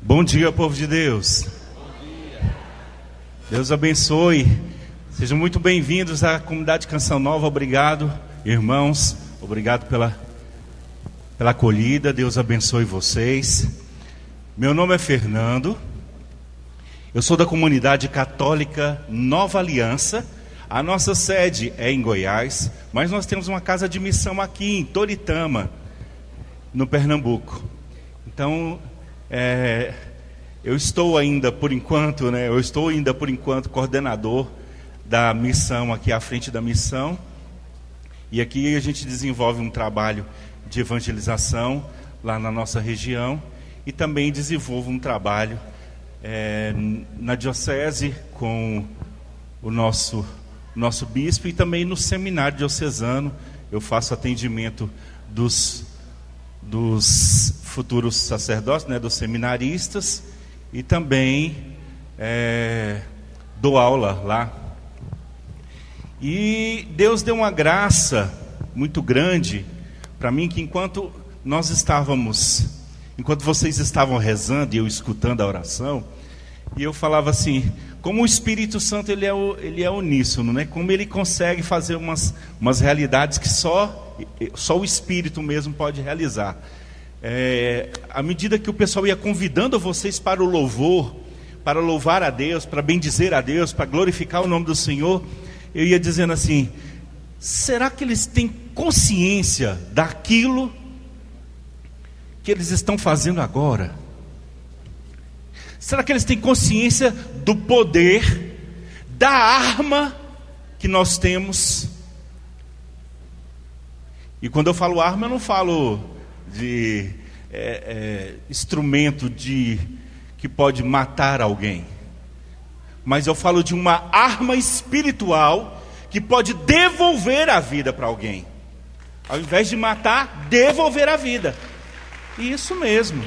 Bom dia, povo de Deus. Deus abençoe. Sejam muito bem-vindos à comunidade Canção Nova. Obrigado, irmãos. Obrigado pela acolhida. Deus abençoe vocês. Meu nome é Fernando. Eu sou da comunidade católica Nova Aliança. A nossa sede é em Goiás, mas nós temos uma casa de missão aqui em Toritama, no Pernambuco. Então, eu estou ainda por enquanto coordenador da missão aqui à frente da missão. E aqui a gente desenvolve um trabalho de evangelização lá na nossa região e também desenvolvo um trabalho na diocese com o nosso bispo e também no seminário diocesano. Eu faço atendimento dos futuros sacerdotes, dos seminaristas, e também dou aula lá. E Deus deu uma graça muito grande para mim, que enquanto vocês estavam rezando e eu escutando a oração, e eu falava assim, como o Espírito Santo ele é uníssono, né? Como ele consegue fazer umas realidades que só o Espírito mesmo pode realizar. À medida que o pessoal ia convidando vocês para o louvor, para louvar a Deus, para bendizer a Deus, para glorificar o nome do Senhor, eu ia dizendo assim, será que eles têm consciência daquilo que eles estão fazendo agora? Será que eles têm consciência do poder, da arma que nós temos? E quando eu falo arma, eu não falo de instrumento que pode matar alguém, mas eu falo de uma arma espiritual que pode devolver a vida para alguém. Ao invés de matar, devolver a vida. Isso mesmo.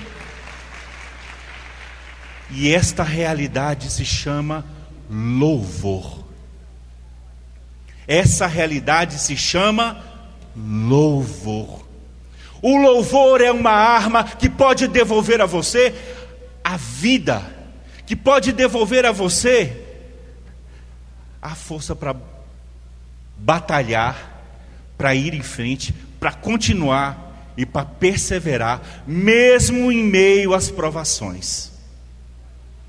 E esta realidade se chama louvor. Essa realidade se chama louvor. O louvor é uma arma que pode devolver a você a vida, que pode devolver a você a força para batalhar, para ir em frente, para continuar e para perseverar, mesmo em meio às provações.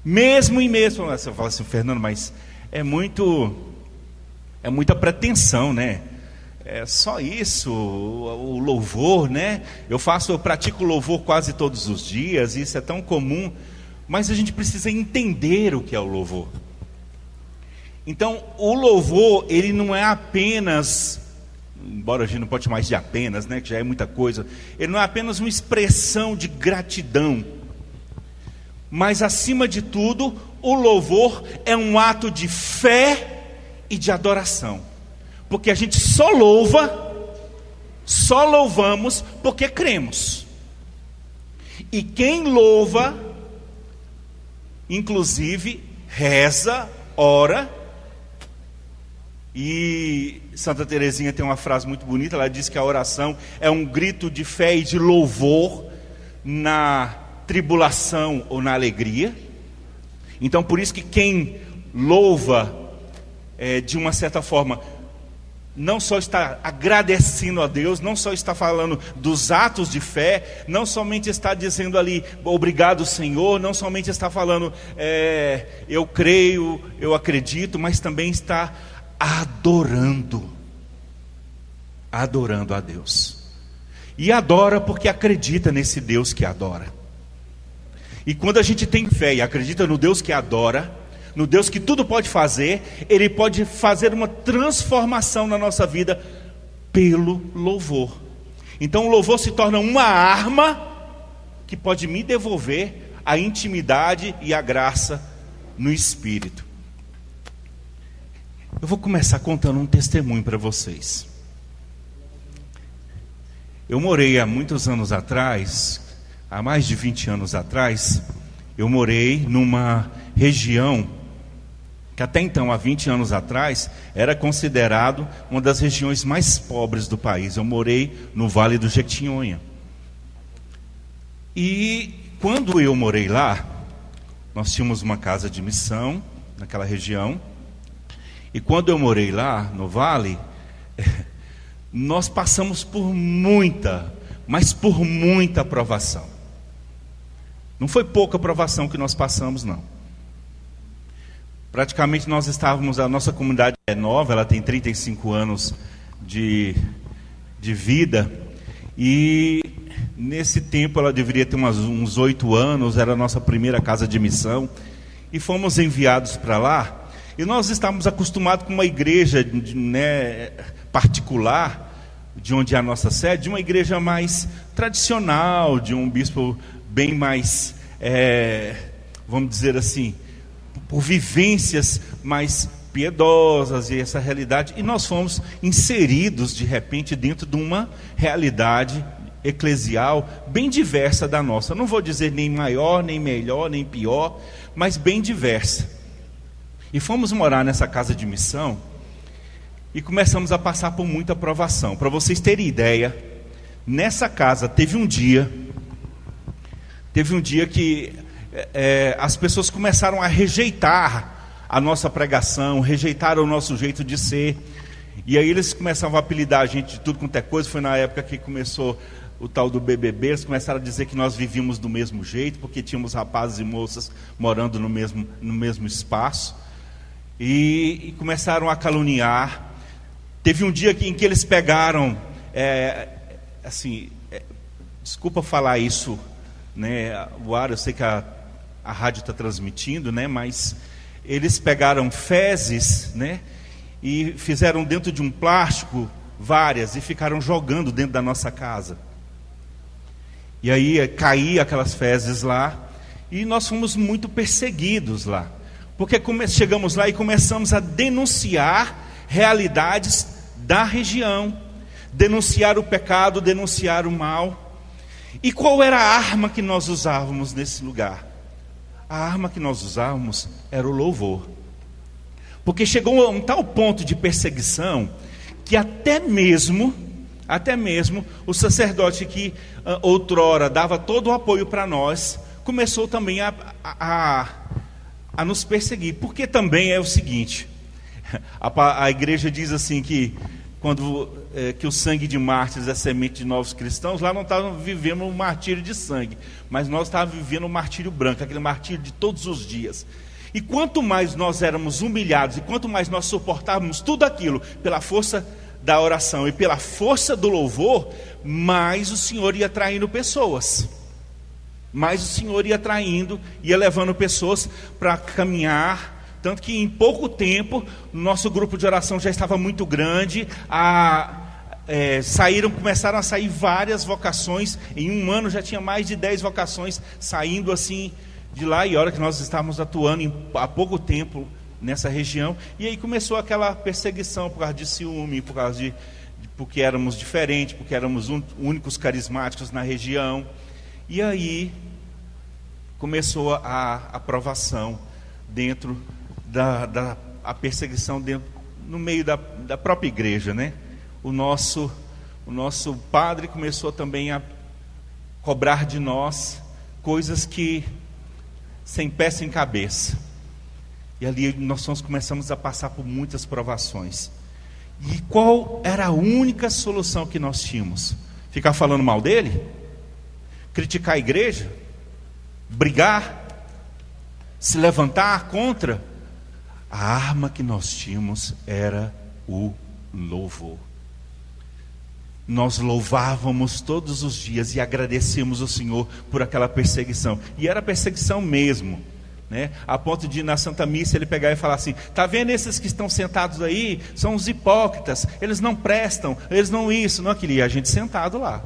Mesmo em meio, você fala assim, Fernando, mas é muita pretensão, né? É só isso, o louvor, né? Eu pratico louvor quase todos os dias, isso é tão comum, mas a gente precisa entender o que é o louvor. Então, o louvor, ele não é apenas, embora a gente não pode chamar de apenas, né? Que já é muita coisa, ele não é apenas uma expressão de gratidão. Mas, acima de tudo, o louvor é um ato de fé e de adoração. Porque a gente só louvamos porque cremos. E quem louva, inclusive, reza, ora. E Santa Teresinha tem uma frase muito bonita, ela diz que a oração é um grito de fé e de louvor na tribulação ou na alegria. Então por isso que quem louva de uma certa forma não só está agradecendo a Deus, não só está falando dos atos de fé, não somente está dizendo ali obrigado Senhor, não somente está falando eu creio, eu acredito, mas também está adorando a Deus. E adora porque acredita nesse Deus que adora. E quando a gente tem fé e acredita no Deus que adora, no Deus que tudo pode fazer, Ele pode fazer uma transformação na nossa vida pelo louvor. Então o louvor se torna uma arma que pode me devolver a intimidade e a graça no Espírito. Eu vou começar contando um testemunho para vocês. Eu morei há muitos anos atrás, há mais de 20 anos atrás, eu morei numa região que até então, há 20 anos atrás, era considerado uma das regiões mais pobres do país. Eu morei no Vale do Jequitinhonha. E quando eu morei lá, Nós tínhamos uma casa de missão naquela região. E quando eu morei lá no Vale, nós passamos por muita, mas por muita provação. Não foi pouca provação que nós passamos, não. Praticamente nós estávamos, a nossa comunidade é nova, ela tem 35 anos de vida. E nesse tempo ela deveria ter uns 8 anos, era a nossa primeira casa de missão. E fomos enviados para lá. E nós estávamos acostumados com uma igreja particular, de onde é a nossa sede, de uma igreja mais tradicional, de um bispo bem mais, vamos dizer assim, por vivências mais piedosas e essa realidade. E nós fomos inseridos, de repente, dentro de uma realidade eclesial bem diversa da nossa. Não vou dizer nem maior, nem melhor, nem pior, mas bem diversa. E fomos morar nessa casa de missão e começamos a passar por muita provação. Para vocês terem ideia, nessa casa teve um dia que as pessoas começaram a rejeitar a nossa pregação, rejeitaram o nosso jeito de ser. E aí eles começavam a apelidar a gente de tudo quanto é coisa. Foi na época que começou o tal do BBB. Eles começaram a dizer que nós vivíamos do mesmo jeito, porque tínhamos rapazes e moças morando no mesmo espaço. E começaram a caluniar. Teve um dia em que eles pegaram, desculpa falar isso, né, o ar, eu sei que a rádio está transmitindo, né, mas eles pegaram fezes, né, e fizeram dentro de um plástico várias e ficaram jogando dentro da nossa casa. E aí caía aquelas fezes lá e nós fomos muito perseguidos lá. Porque chegamos lá e começamos a denunciar realidades da região, denunciar o pecado, denunciar o mal. E qual era a arma que nós usávamos nesse lugar? A arma que nós usávamos era o louvor. Porque chegou a um tal ponto de perseguição que até mesmo o sacerdote que outrora dava todo o apoio para nós, começou também a nos perseguir. Porque também é o seguinte, a igreja diz assim que que o sangue de mártires é semente de novos cristãos. Lá não estávamos vivendo um martírio de sangue, mas nós estávamos vivendo um martírio branco, aquele martírio de todos os dias. E quanto mais nós éramos humilhados, e quanto mais nós suportávamos tudo aquilo pela força da oração e pela força do louvor, mais o Senhor ia traindo pessoas. Mais o Senhor ia traindo, ia levando pessoas para caminhar. Tanto que em pouco tempo, nosso grupo de oração já estava muito grande. Começaram a sair várias vocações. Em um ano já tinha mais de 10 vocações saindo assim de lá. E a hora que nós estávamos atuando há pouco tempo nessa região. E aí começou aquela perseguição por causa de ciúme, porque éramos diferentes, porque éramos únicos carismáticos na região. E aí começou a provação dentro a perseguição no meio da própria igreja, né? O nosso padre começou também a cobrar de nós coisas que sem pé, sem cabeça. E ali nós começamos a passar por muitas provações. E qual era a única solução que nós tínhamos? Ficar falando mal dele? Criticar a igreja? Brigar? Se levantar contra? A arma que nós tínhamos era o louvor. Nós louvávamos todos os dias e agradecíamos ao Senhor por aquela perseguição. E era perseguição mesmo, né? A ponto de na Santa Missa ele pegar e falar assim: tá vendo esses que estão sentados aí? São os hipócritas, eles não prestam, eles não isso, não aquilo. E a gente sentado lá.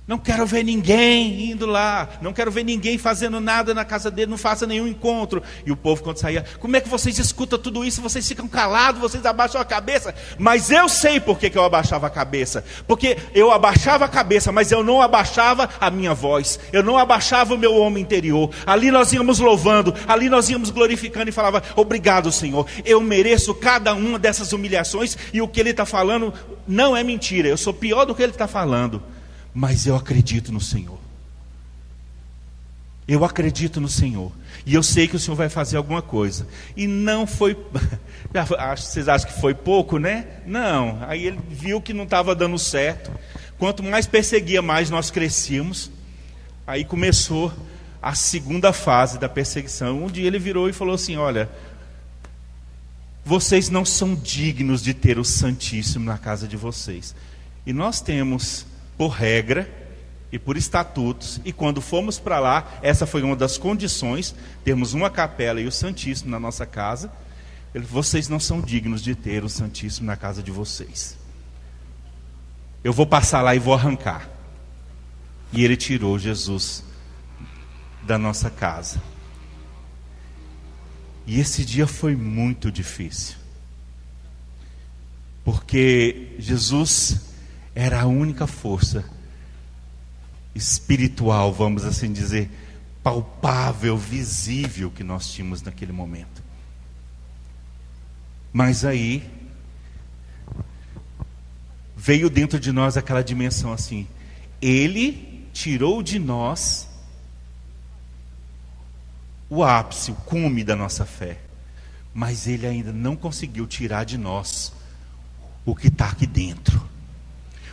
Não quero ver ninguém indo lá, não quero ver ninguém fazendo nada na casa dele, não faça nenhum encontro. E o povo, quando saía: como é que vocês escutam tudo isso? Vocês ficam calados, vocês abaixam a cabeça. Mas eu sei por que eu abaixava a cabeça. Porque eu abaixava a cabeça, mas eu não abaixava a minha voz, eu não abaixava o meu homem interior. Ali nós íamos louvando, ali nós íamos glorificando e falava: obrigado, Senhor, eu mereço cada uma dessas humilhações. E o que ele está falando não é mentira, eu sou pior do que ele está falando, mas eu acredito no Senhor. Eu acredito no Senhor. E eu sei que o Senhor vai fazer alguma coisa. E não foi... Vocês acham que foi pouco, né? Não. Aí ele viu que não estava dando certo. Quanto mais perseguia, mais nós crescíamos. Aí começou a segunda fase da perseguição. Um dia ele virou e falou assim: olha, vocês não são dignos de ter o Santíssimo na casa de vocês. E nós temos, por regra e por estatutos, e quando fomos para lá, essa foi uma das condições, termos uma capela e o Santíssimo na nossa casa. Ele falou: vocês não são dignos de ter o Santíssimo na casa de vocês. Eu vou passar lá e vou arrancar. E ele tirou Jesus da nossa casa. E esse dia foi muito difícil, porque Jesus era a única força espiritual, vamos assim dizer, palpável, visível que nós tínhamos naquele momento. Mas aí veio dentro de nós aquela dimensão assim: Ele tirou de nós o ápice, o cume da nossa fé, mas Ele ainda não conseguiu tirar de nós o que está aqui dentro.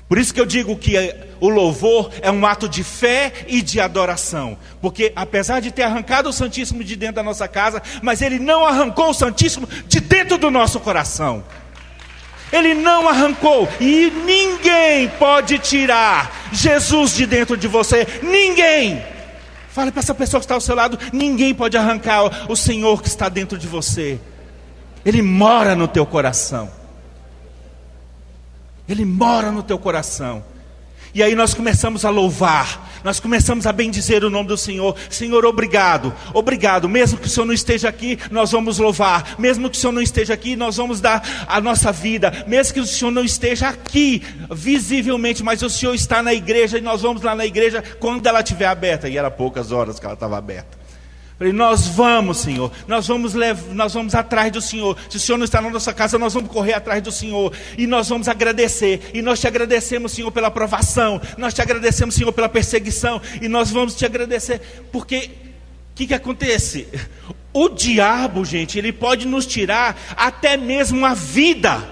Por isso que eu digo que o louvor é um ato de fé e de adoração, porque apesar de ter arrancado o Santíssimo de dentro da nossa casa, mas Ele não arrancou o Santíssimo de dentro do nosso coração. Ele não arrancou, e ninguém pode tirar Jesus de dentro de você. Ninguém. Fale para essa pessoa que está ao seu lado: ninguém pode arrancar o Senhor que está dentro de você. Ele mora no teu coração. Ele mora no teu coração. E aí nós começamos a louvar, nós começamos a bendizer o nome do Senhor. Senhor, obrigado, obrigado. Mesmo que o Senhor não esteja aqui, nós vamos louvar. Mesmo que o Senhor não esteja aqui, nós vamos dar a nossa vida. Mesmo que o Senhor não esteja aqui visivelmente, mas o Senhor está na igreja, e nós vamos lá na igreja quando ela estiver aberta. E era poucas horas que ela estava aberta. Falei: nós vamos, Senhor, nós vamos atrás do Senhor. Se o Senhor não está na nossa casa, nós vamos correr atrás do Senhor, e nós vamos agradecer. E nós te agradecemos, Senhor, pela provação. Nós te agradecemos, Senhor, pela perseguição. E nós vamos te agradecer, porque o que acontece? O diabo, gente, ele pode nos tirar até mesmo a vida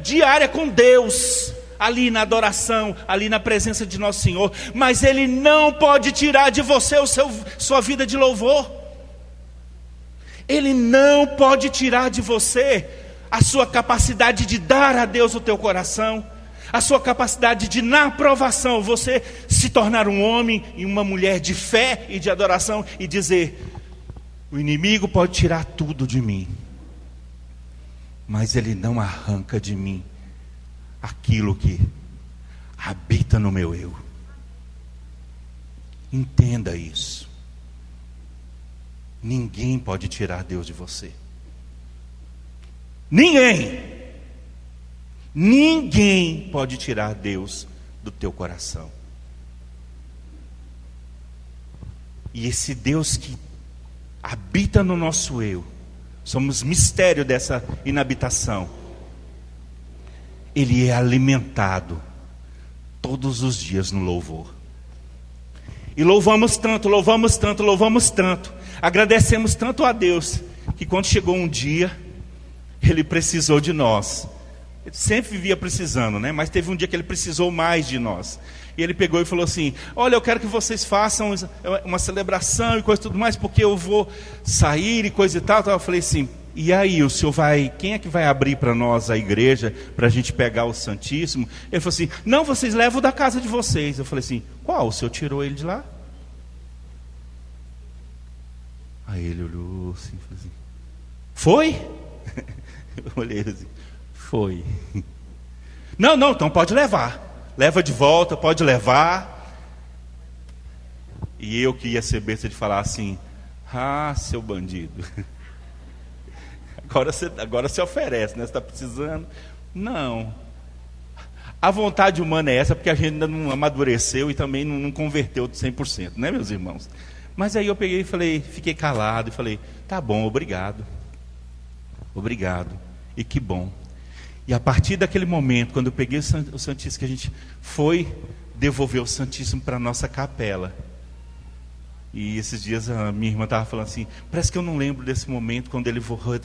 diária com Deus, ali na adoração, ali na presença de nosso Senhor, mas Ele não pode tirar de você sua vida de louvor. Ele não pode tirar de você a sua capacidade de dar a Deus o teu coração, a sua capacidade de, na provação, você se tornar um homem e uma mulher de fé e de adoração, e dizer: o inimigo pode tirar tudo de mim, mas ele não arranca de mim aquilo que habita no meu eu. Entenda isso. Ninguém pode tirar Deus de você. Ninguém pode tirar Deus do teu coração. E esse Deus que habita no nosso eu, somos mistério dessa inabitação. Ele é alimentado todos os dias no louvor. E louvamos tanto, agradecemos tanto a Deus, que quando chegou um dia, Ele precisou de nós. Ele sempre vivia precisando, né? Mas teve um dia que Ele precisou mais de nós. E Ele pegou e falou assim: olha, eu quero que vocês façam uma celebração e coisa e tudo mais, porque eu vou sair e coisa e tal. Eu falei assim: e aí, o senhor quem é que vai abrir para nós a igreja, para a gente pegar o Santíssimo? Ele falou assim: não, vocês levam da casa de vocês. Eu falei assim: qual? O senhor tirou ele de lá? Aí ele olhou assim, falou assim: foi? Eu olhei assim: foi. Não, então pode levar. Leva de volta, pode levar. E eu que ia ser besta de falar assim: ah, seu bandido. Agora você oferece, né? Você está precisando. Não. A vontade humana é essa, porque a gente ainda não amadureceu e também não converteu de 100%, né, meus irmãos? Mas aí eu peguei e falei, fiquei calado e falei: tá bom, obrigado. Obrigado. E que bom. E a partir daquele momento, quando eu peguei o Santíssimo, que a gente foi devolver o Santíssimo para a nossa capela, E esses dias a minha irmã estava falando assim, parece que eu não lembro desse momento quando ele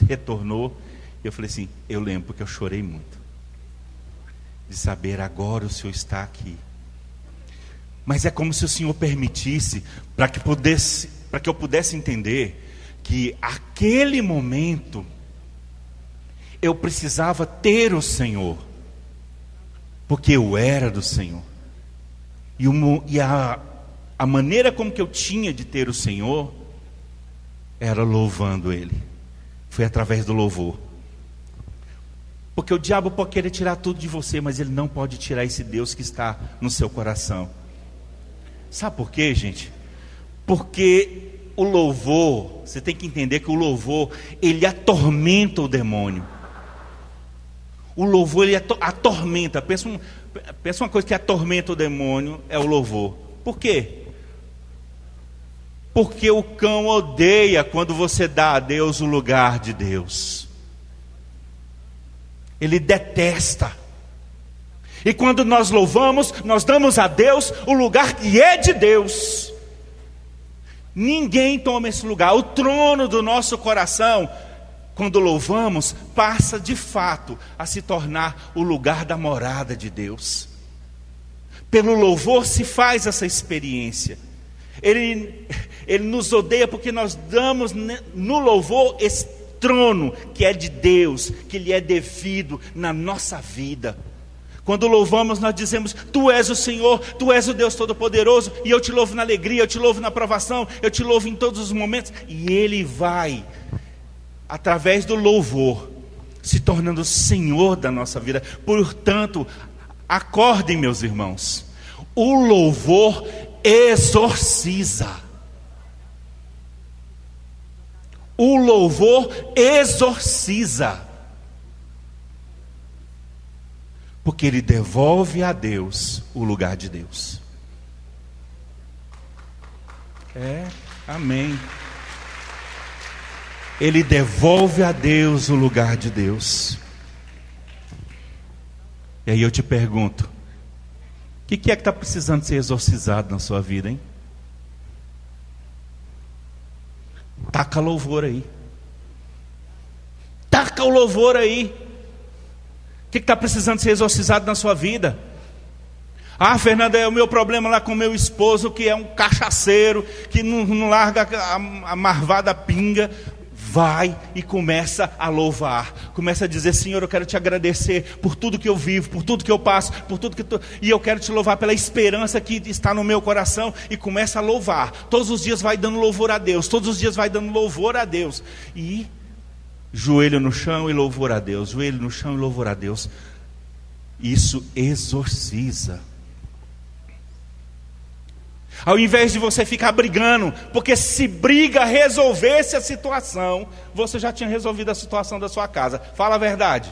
retornou. E eu falei assim, eu lembro porque eu chorei muito. De saber agora o Senhor está aqui. Mas é como se o Senhor permitisse para que eu pudesse entender que aquele momento eu precisava ter o Senhor, porque eu era do Senhor. E a maneira como que eu tinha de ter o Senhor era louvando Ele. Foi através do louvor. Porque o diabo pode querer tirar tudo de você, mas ele não pode tirar esse Deus que está no seu coração. Sabe por quê, gente? Porque o louvor, você tem que entender que o louvor, ele atormenta o demônio. O louvor, ele atormenta. Pensa uma coisa que atormenta o demônio, é o louvor. Por quê? Porque o cão odeia quando você dá a Deus o lugar de Deus. Ele detesta. E quando nós louvamos, nós damos a Deus o lugar que é de Deus. Ninguém toma esse lugar. O trono do nosso coração, quando louvamos, passa de fato a se tornar o lugar da morada de Deus. Pelo louvor se faz essa experiência. Ele nos odeia porque nós damos no louvor esse trono que é de Deus, que lhe é devido na nossa vida. Quando louvamos, nós dizemos, Tu és o Senhor, Tu és o Deus Todo-Poderoso, e eu te louvo na alegria, eu te louvo na provação, eu te louvo em todos os momentos. E Ele vai, através do louvor, se tornando o Senhor da nossa vida. Portanto, acordem, meus irmãos, o louvor exorciza. O louvor exorciza. Porque ele devolve a Deus o lugar de Deus. Amém. Ele devolve a Deus o lugar de Deus. E aí eu te pergunto, o que é que está precisando ser exorcizado na sua vida, hein? Taca louvor aí. Taca o louvor aí. O que está precisando ser exorcizado na sua vida? Fernanda, é o meu problema lá com o meu esposo, que é um cachaceiro, que não larga a marvada pinga. Vai e começa a louvar. Começa a dizer, Senhor, eu quero te agradecer por tudo que eu vivo, por tudo que eu passo, por tudo que e eu quero te louvar pela esperança que está no meu coração. E começa a louvar. Todos os dias vai dando louvor a Deus. Todos os dias vai dando louvor a Deus. E joelho no chão e louvor a Deus. Joelho no chão e louvor a Deus. Isso exorciza. Ao invés de você ficar brigando, porque se briga resolvesse a situação, você já tinha resolvido a situação da sua casa. Fala a verdade.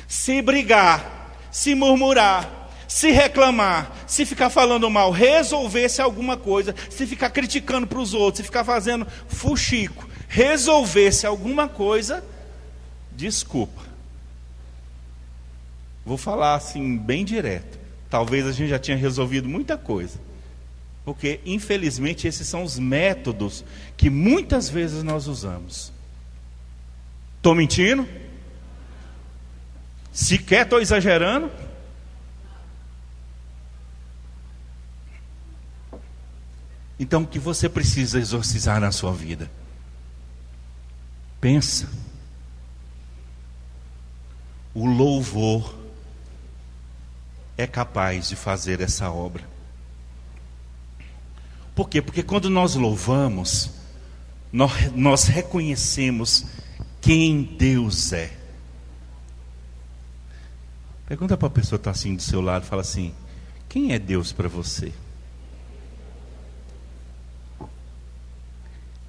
Se brigar, se murmurar, se reclamar, se ficar falando mal, resolvesse alguma coisa, se ficar criticando para os outros, se ficar fazendo fuxico, resolvesse alguma coisa, desculpa. Vou falar assim bem direto. Talvez a gente já tinha resolvido muita coisa. Porque, infelizmente, esses são os métodos que muitas vezes nós usamos. Estou mentindo? Sequer estou exagerando? Então, o que você precisa exorcizar na sua vida? Pensa. O louvor é capaz de fazer essa obra. Por quê? Porque quando nós louvamos, nós reconhecemos quem Deus é. Pergunta para a pessoa que está assim do seu lado, fala assim, quem é Deus para você?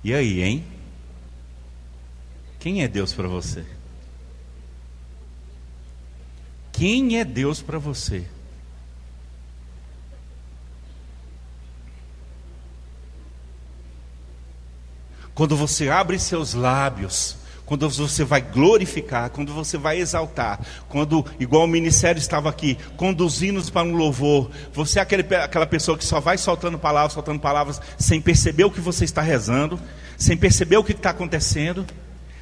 E aí, hein? Quem é Deus para você? Quem é Deus para você? Quando você abre seus lábios, quando você vai glorificar, quando você vai exaltar, quando, igual o ministério estava aqui, conduzindo-nos para um louvor, você é aquela pessoa que só vai soltando palavras, sem perceber o que você está rezando, sem perceber o que está acontecendo,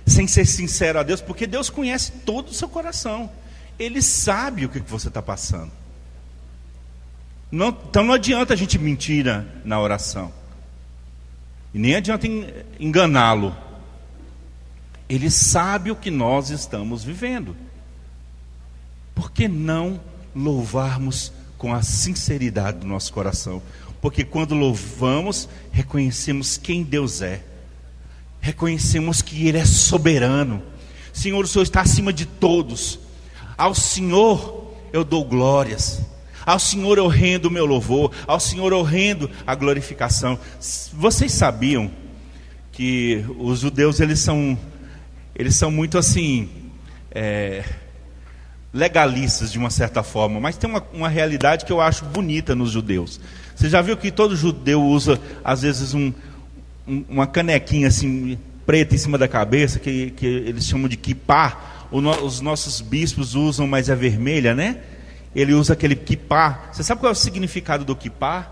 sem ser sincero a Deus, porque Deus conhece todo o seu coração, Ele sabe o que você está passando. Então não adianta a gente mentir na oração, e nem adianta enganá-lo. Ele sabe o que nós estamos vivendo. Por que não louvarmos com a sinceridade do nosso coração? Porque quando louvamos, reconhecemos quem Deus é, reconhecemos que Ele é soberano. Senhor, o Senhor está acima de todos. Ao Senhor eu dou glórias, ao Senhor eu rendo o meu louvor, ao Senhor eu rendo a glorificação. Vocês sabiam que os judeus eles são muito assim, legalistas de uma certa forma, mas tem uma realidade que eu acho bonita nos judeus. Você já viu que todo judeu usa às vezes uma canequinha assim preta em cima da cabeça, que eles chamam de kippá. Os nossos bispos usam, mas é vermelha, né? Ele usa aquele kippá. Você sabe qual é o significado do kippá?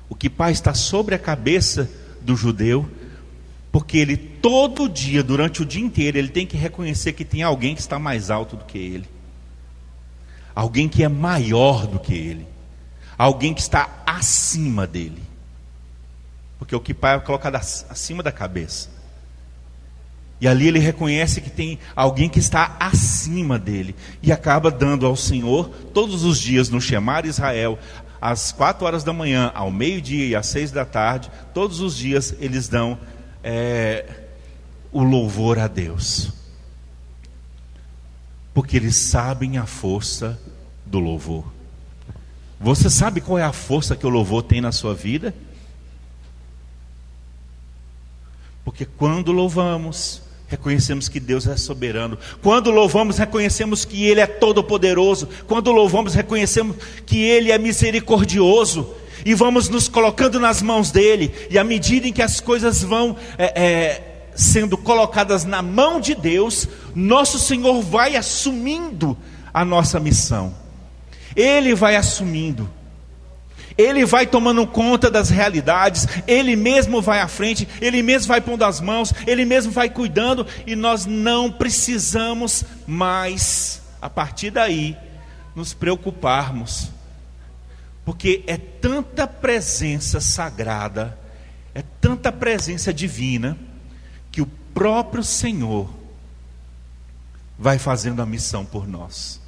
O kippá está sobre a cabeça do judeu, porque ele todo dia, durante o dia inteiro, ele tem que reconhecer que tem alguém que está mais alto do que ele, alguém que é maior do que ele, alguém que está acima dele, porque o kippá é colocado acima da cabeça, e ali ele reconhece que tem alguém que está acima dele, e acaba dando ao Senhor, todos os dias no Shemar Israel, às 4 horas da manhã, ao meio-dia e às 6 da tarde, todos os dias eles dão o louvor a Deus, porque eles sabem a força do louvor. Você sabe qual é a força que o louvor tem na sua vida? Porque quando louvamos, reconhecemos que Deus é soberano. Quando louvamos, reconhecemos que Ele é todo-poderoso. Quando louvamos, reconhecemos que Ele é misericordioso. E vamos nos colocando nas mãos dEle. E à medida em que as coisas vão sendo colocadas na mão de Deus, nosso Senhor vai assumindo a nossa missão. Ele vai assumindo. Ele vai tomando conta das realidades, Ele mesmo vai à frente, Ele mesmo vai pondo as mãos, Ele mesmo vai cuidando, e nós não precisamos mais, a partir daí, nos preocuparmos, porque é tanta presença sagrada, é tanta presença divina, que o próprio Senhor vai fazendo a missão por nós.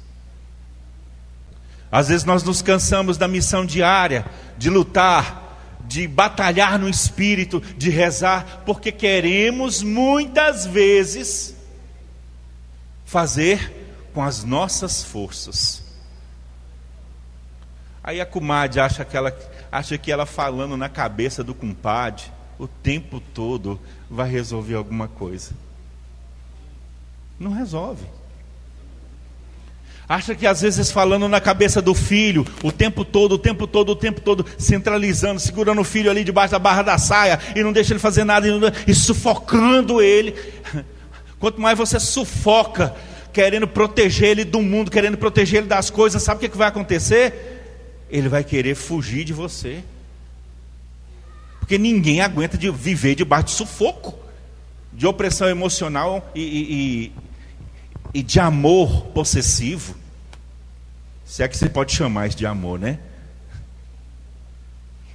Às vezes nós nos cansamos da missão diária, de lutar, de batalhar no Espírito, de rezar, porque queremos muitas vezes fazer com as nossas forças. Aí a comadre acha que ela falando na cabeça do compadre o tempo todo vai resolver alguma coisa. Não resolve. Acha que às vezes falando na cabeça do filho, o tempo todo, centralizando, segurando o filho ali debaixo da barra da saia, e não deixa ele fazer nada, e sufocando ele. Quanto mais você sufoca, querendo proteger ele do mundo, querendo proteger ele das coisas, sabe o que vai acontecer? Ele vai querer fugir de você. Porque ninguém aguenta de viver debaixo de sufoco, de opressão emocional e de amor possessivo, se é que você pode chamar isso de amor, né?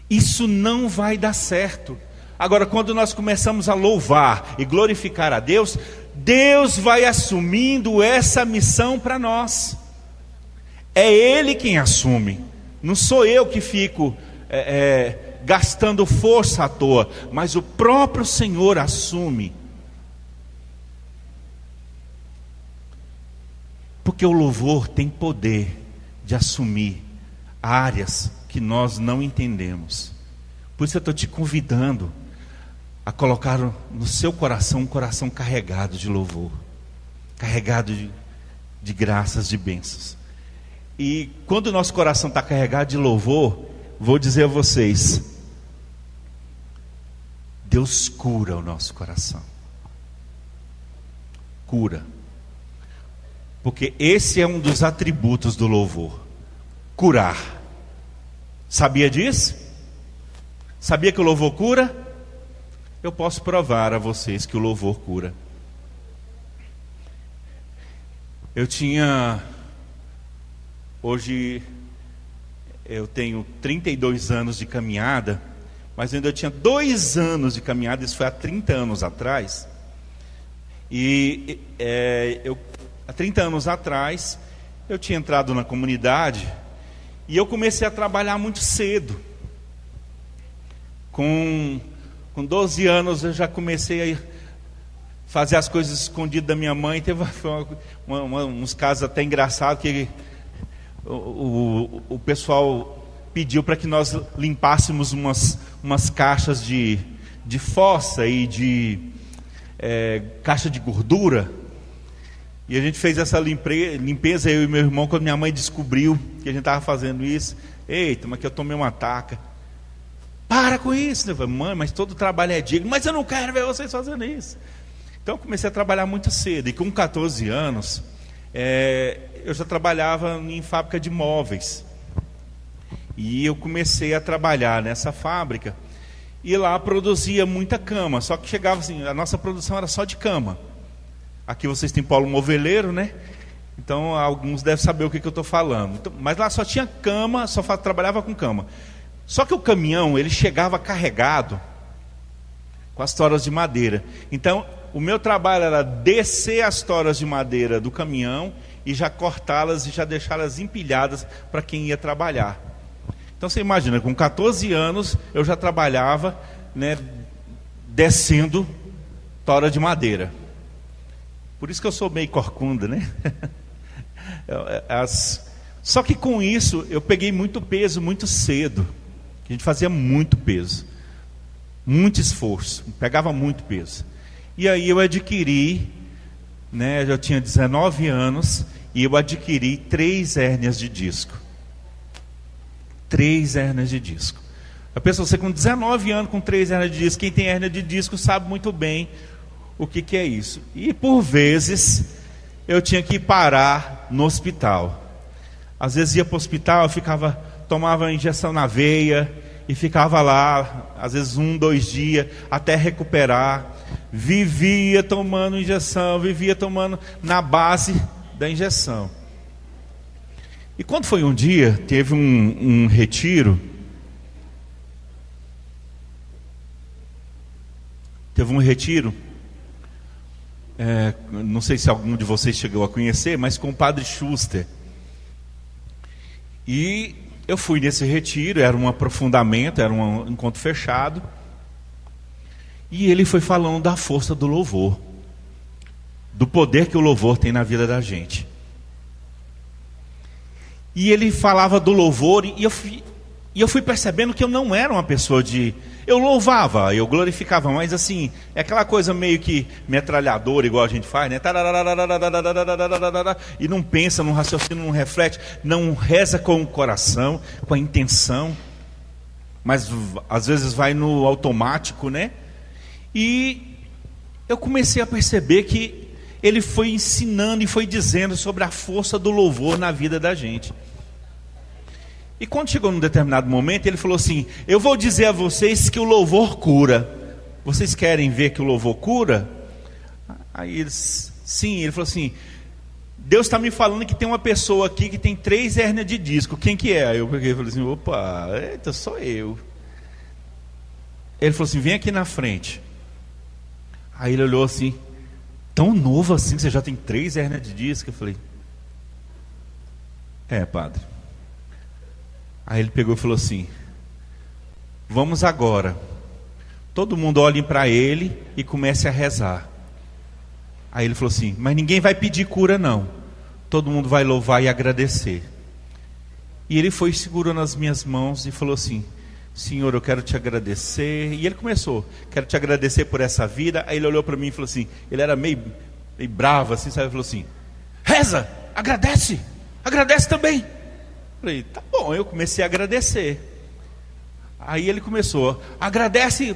Isso não vai dar certo. Agora, quando nós começamos a louvar e glorificar a Deus, Deus vai assumindo essa missão para nós. É Ele quem assume, não sou eu que fico gastando força à toa, mas o próprio Senhor assume. Porque o louvor tem poder de assumir áreas que nós não entendemos. Por isso eu estou te convidando a colocar no seu coração um coração carregado de louvor, carregado de graças, de bênçãos. E quando o nosso coração está carregado de louvor, vou dizer a vocês, Deus cura o nosso coração. cura. Porque esse é um dos atributos do louvor: curar. Sabia disso? Sabia que o louvor cura? Eu posso provar a vocês que o louvor cura. Hoje eu tenho 32 anos de caminhada, mas eu ainda tinha 2 anos de caminhada, isso foi há 30 anos atrás. Há 30 anos atrás, eu tinha entrado na comunidade e eu comecei a trabalhar muito cedo. Com 12 anos eu já comecei a fazer as coisas escondidas da minha mãe. Teve uns casos até engraçados que o pessoal pediu para que nós limpássemos umas caixas de fossa e de caixa de gordura. E a gente fez essa limpeza, eu e meu irmão. Quando minha mãe descobriu que a gente estava fazendo isso: eita, mas que eu tomei uma taca. Para com isso. Eu falei: mãe, mas todo trabalho é digno. Mas eu não quero ver vocês fazendo isso. Então eu comecei a trabalhar muito cedo. E com 14 anos, eu já trabalhava em fábrica de móveis. E eu comecei a trabalhar nessa fábrica. E lá produzia muita cama. Só que chegava assim, a nossa produção era só de cama. Aqui vocês têm polo moveleiro, né? Então alguns devem saber o que eu estou falando. Então, mas lá só tinha cama, trabalhava com cama. Só que o caminhão, ele chegava carregado com as toras de madeira. Então o meu trabalho era descer as toras de madeira do caminhão e já cortá-las e já deixá-las empilhadas para quem ia trabalhar. Então você imagina, com 14 anos eu já trabalhava, né, descendo tora de madeira. Por isso que eu sou meio corcunda, né? Só que com isso eu peguei muito peso muito cedo. A gente fazia muito peso, muito esforço, pegava muito peso. E aí eu adquiri, né, eu tinha 19 anos e eu adquiri 3 hérnias de disco. 3 hérnias de disco. A pessoa, você com 19 anos com 3 hérnias de disco, quem tem hérnia de disco sabe muito bem o que é isso. E por vezes eu tinha que parar no hospital. Às vezes ia para o hospital, tomava injeção na veia e ficava lá, às vezes 1, 2 dias, até recuperar. Vivia tomando injeção, vivia tomando na base da injeção. E quando foi um dia, teve um retiro. Teve um retiro. Não sei se algum de vocês chegou a conhecer, mas com o padre Schuster. E eu fui nesse retiro, era um aprofundamento, era um encontro fechado. E ele foi falando da força do louvor, do poder que o louvor tem na vida da gente. E ele falava do louvor, e eu fui percebendo que eu não era uma pessoa de... Eu louvava, eu glorificava, mas assim, é aquela coisa meio que metralhadora, igual a gente faz, né? E não pensa, não raciocina, não reflete, não reza com o coração, com a intenção, mas às vezes vai no automático, né? E eu comecei a perceber que ele foi ensinando e foi dizendo sobre a força do louvor na vida da gente. E quando chegou num determinado momento, ele falou assim: eu vou dizer a vocês que o louvor cura. Vocês querem ver que o louvor cura? Aí eles, sim, ele falou assim: Deus está me falando que tem uma pessoa aqui que tem 3 hérnias de disco. Quem que é? Aí eu peguei e falei assim: opa, eita, sou eu. Ele falou assim: vem aqui na frente. Aí ele olhou assim: tão novo assim, você já tem 3 hérnias de disco? Eu falei: padre. Aí ele pegou e falou assim: vamos agora, todo mundo olhe para ele e comece a rezar. Aí ele falou assim: mas ninguém vai pedir cura não, todo mundo vai louvar e agradecer. E ele foi segurando as minhas mãos e falou assim: Senhor, eu quero te agradecer. E ele começou: quero te agradecer por essa vida. Aí ele olhou para mim e falou assim, ele era meio bravo assim, sabe? Ele falou assim: reza, agradece também. Falei: tá bom. Eu comecei a agradecer. Aí ele começou, agradece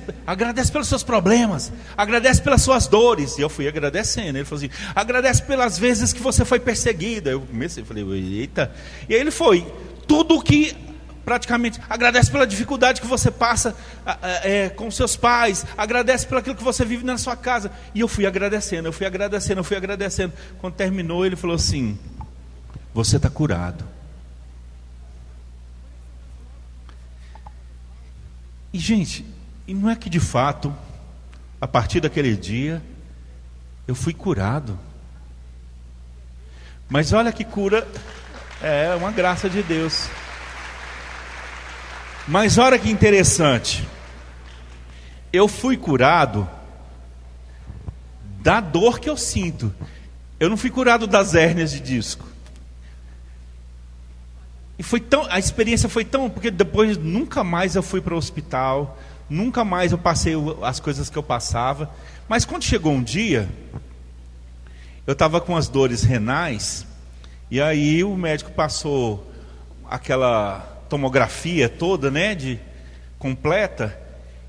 pelos seus problemas, agradece pelas suas dores. E eu fui agradecendo. Ele falou assim, agradece pelas vezes que você foi perseguida. Eu comecei, falei, eita. E aí ele foi, tudo que praticamente, agradece pela dificuldade que você passa com seus pais, agradece pelo aquilo que você vive na sua casa. E eu fui agradecendo. Quando terminou, ele falou assim, você está curado. E gente, e não é que de fato, a partir daquele dia, eu fui curado. Mas olha que cura, é uma graça de Deus. Mas olha que interessante, eu fui curado da dor que eu sinto. Eu não fui curado das hérnias de disco. E a experiência foi tão, porque depois nunca mais eu fui para o hospital, nunca mais eu passei as coisas que eu passava. Mas quando chegou um dia, eu estava com as dores renais, e aí o médico passou aquela tomografia toda, né, completa,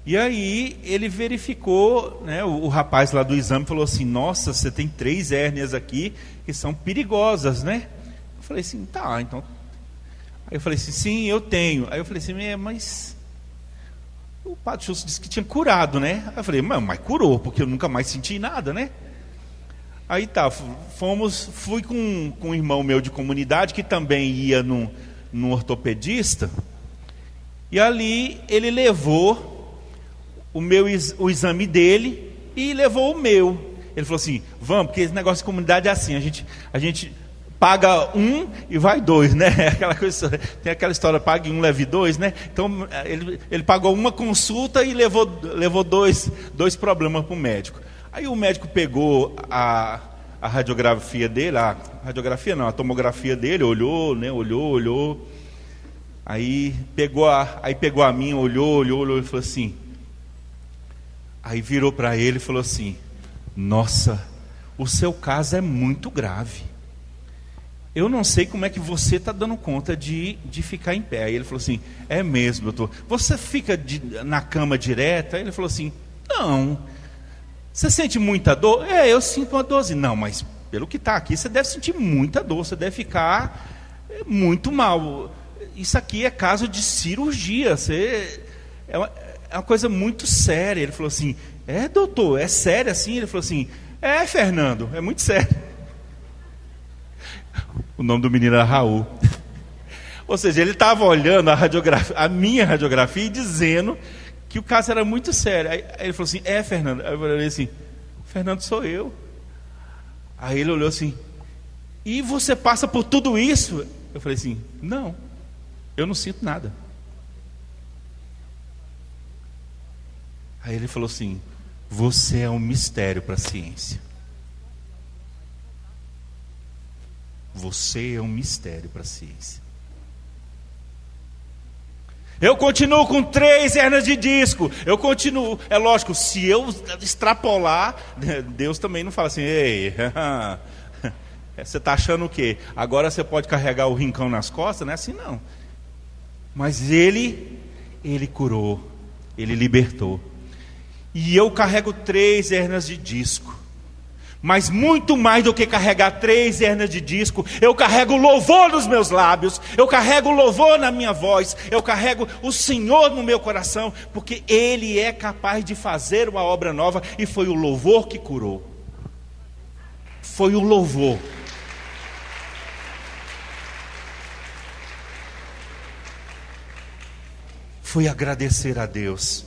e aí ele verificou, né, o rapaz lá do exame falou assim, nossa, você tem 3 hérnias aqui que são perigosas, né? Eu falei assim, tá, então. Aí eu falei assim, sim, eu tenho. Aí eu falei assim, mas o padre Justo disse que tinha curado, né? Aí eu falei, mas curou, porque eu nunca mais senti nada, né? Aí tá, fui com um irmão meu de comunidade, que também ia num ortopedista, e ali ele levou o exame dele e levou o meu. Ele falou assim, vamos, porque esse negócio de comunidade é assim, a gente paga 1 e vai 2, né? Aquela coisa, tem aquela história, pague 1, leve 2, né? Então ele pagou uma consulta e levou dois problemas para o médico. Aí o médico pegou a radiografia dele, a tomografia dele, olhou, né? Olhou. Aí pegou a minha, olhou e falou assim. Aí virou para ele e falou assim: nossa, o seu caso é muito grave. Eu não sei como é que você está dando conta de ficar em pé. Aí ele falou assim, é mesmo, doutor. Você fica na cama direta? Aí ele falou assim, não. Você sente muita dor? Eu sinto uma dorzinha. Não, mas pelo que está aqui, você deve sentir muita dor. Você deve ficar muito mal. Isso aqui é caso de cirurgia. É uma coisa muito séria. Ele falou assim, doutor, é sério assim? Ele falou assim, Fernando, é muito sério. O nome do menino era Raul. Ou seja, ele estava olhando a minha radiografia e dizendo que o caso era muito sério. Aí ele falou assim, Fernando. Aí eu falei assim, Fernando sou eu. Aí ele olhou assim, e você passa por tudo isso? Eu falei assim, não, eu não sinto nada. Aí ele falou assim, você é um mistério para a ciência. Você é um mistério para a ciência. Eu continuo com 3 hérnias de disco. Eu continuo. É lógico, se eu extrapolar, Deus também não fala assim, ei, você está achando o quê? Agora você pode carregar o rincão nas costas? Não é assim não. Mas ele curou, ele libertou. E eu carrego 3 hérnias de disco. Mas muito mais do que carregar 3 hérnias de disco, eu carrego louvor nos meus lábios, eu carrego louvor na minha voz, eu carrego o Senhor no meu coração, porque Ele é capaz de fazer uma obra nova, e foi o louvor que curou. Foi o louvor. Foi agradecer a Deus.